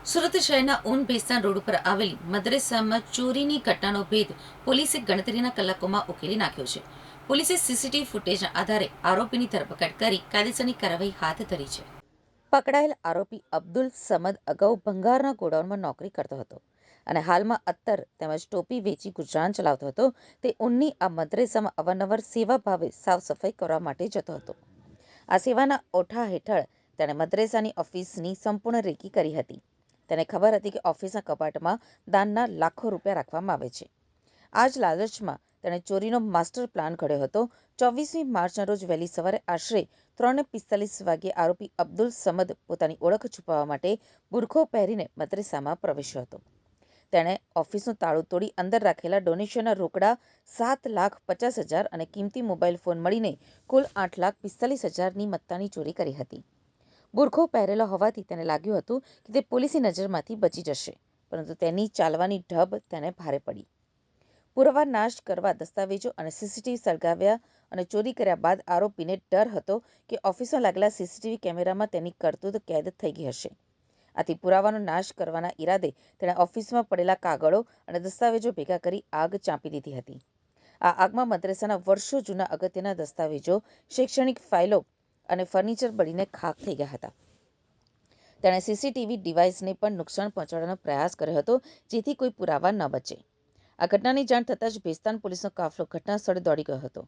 સુરત શહેરના ઊન ભેસ્તાન રોડ ઉપર આવેલી મદ્રેસામાં ચોરીની ઘટનાનો ભેદ પોલીસે ગણતરીના કલાકોમાં ઉકેલી નાખ્યો છે. પોલીસે સીસીટીવી ફૂટેજના આધારે આરોપીની ધરપકડ કરી કાયદેસરની કાર્યવાહી હાથ ધરી છે. પકડાયેલ આરોપી અબ્દુલ સમદ અગાઉ ભંગારના ગોડાઉનમાં નોકરી કરતો હતો અને હાલમાં અત્તર તેમજ ટોપી વેચી ગુજરાન ચલાવતો હતો. તે ઊનની આ મદ્રેસામાં અવારનવાર સેવા ભાવે સાફ સફાઈ કરવા માટે જતો હતો. આ સેવાના ઓઠા હેઠળ તેણે મદ્રેસાની ઓફિસની સંપૂર્ણ રેકી કરી હતી. તેને ખબર હતી કે ઓફિસના કપાટમાં દાનના લાખો રૂપિયા રાખવામાં આવે છે. આ જ લાલચમાં તેણે ચોરીનો માસ્ટર પ્લાન ઘડ્યો હતો. 24મી માર્ચના રોજ વહેલી સવારે આશરે 3:45 વાગ્યે આરોપી અબ્દુલ સમદ પોતાની ઓળખ છુપાવવા માટે બુરખો પહેરીને મદ્રેસામાં પ્રવેશ્યો હતો. તેણે ઓફિસનું તાળું તોડી અંદર રાખેલા ડોનેશનના રોકડા 7,50,000 અને કિંમતી મોબાઈલ ફોન મળીને કુલ 8,45,000ની મત્તાની ચોરી કરી હતી. બુરખો પહેરેલો હોવાથી તેને લાગ્યું હતું કે તે પોલીસની નજરમાંથી બચી જશે, પરંતુ તેની ચાલવાની ઢબ તેને ભારે પડી. પુરાવા નાશ કરવા દસ્તાવેજો અને સીસીટીવી સળગાવ્યા અને ચોરી કર્યા બાદ આરોપીને ડર હતો કે ઓફિસમાં લાગેલા સીસીટીવી કેમેરામાં તેની કરતૂત કેદ થઈ ગઈ હશે. આથી પુરાવાનો નાશ કરવાના ઈરાદે તેણે ઓફિસમાં પડેલા કાગળો અને દસ્તાવેજો ભેગા કરી આગ ચાંપી દીધી હતી. આ આગમાં મદ્રેસાના વર્ષો જૂના અગત્યના દસ્તાવેજો, શૈક્ષણિક ફાઇલો અને ફર્નિચર બળીને ખાખ થઈ ગયા હતા. તેણે સીસીટીવી ડિવાઇસને પણ નુકસાન પહોંચાડવાનો પ્રયાસ કર્યો હતો, જેથી કોઈ પુરાવા ન બચે. આ ઘટનાની જાણ થતાં જ ભેસ્તાન પોલીસનો કાફલો ઘટના સ્થળે દોડી ગયો હતો.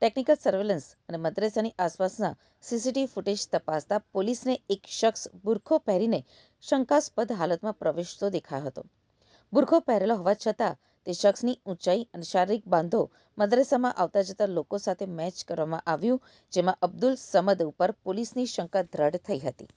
ટેકનિકલ સર્વેલન્સ અને મદ્રેસાની આસપાસના સીસીટીવી ફૂટેજ તપાસતા પોલીસને એક શખ્સ બુરખો પહેરીને શંકાસ્પદ હાલતમાં પ્રવેશતો દેખાયો હતો. બુરખો પહેરેલો હોવા છતાં તે શખ્સની ઊંચાઈ અને શારીરિક બાંધો મદ્રેસામાં આવતા જતા લોકો સાથે મેચ કરવામાં આવ્યું, જેમાં અબ્દુલ સમદ ઉપર પોલીસની શંકા દ્રઢ થઈ હતી.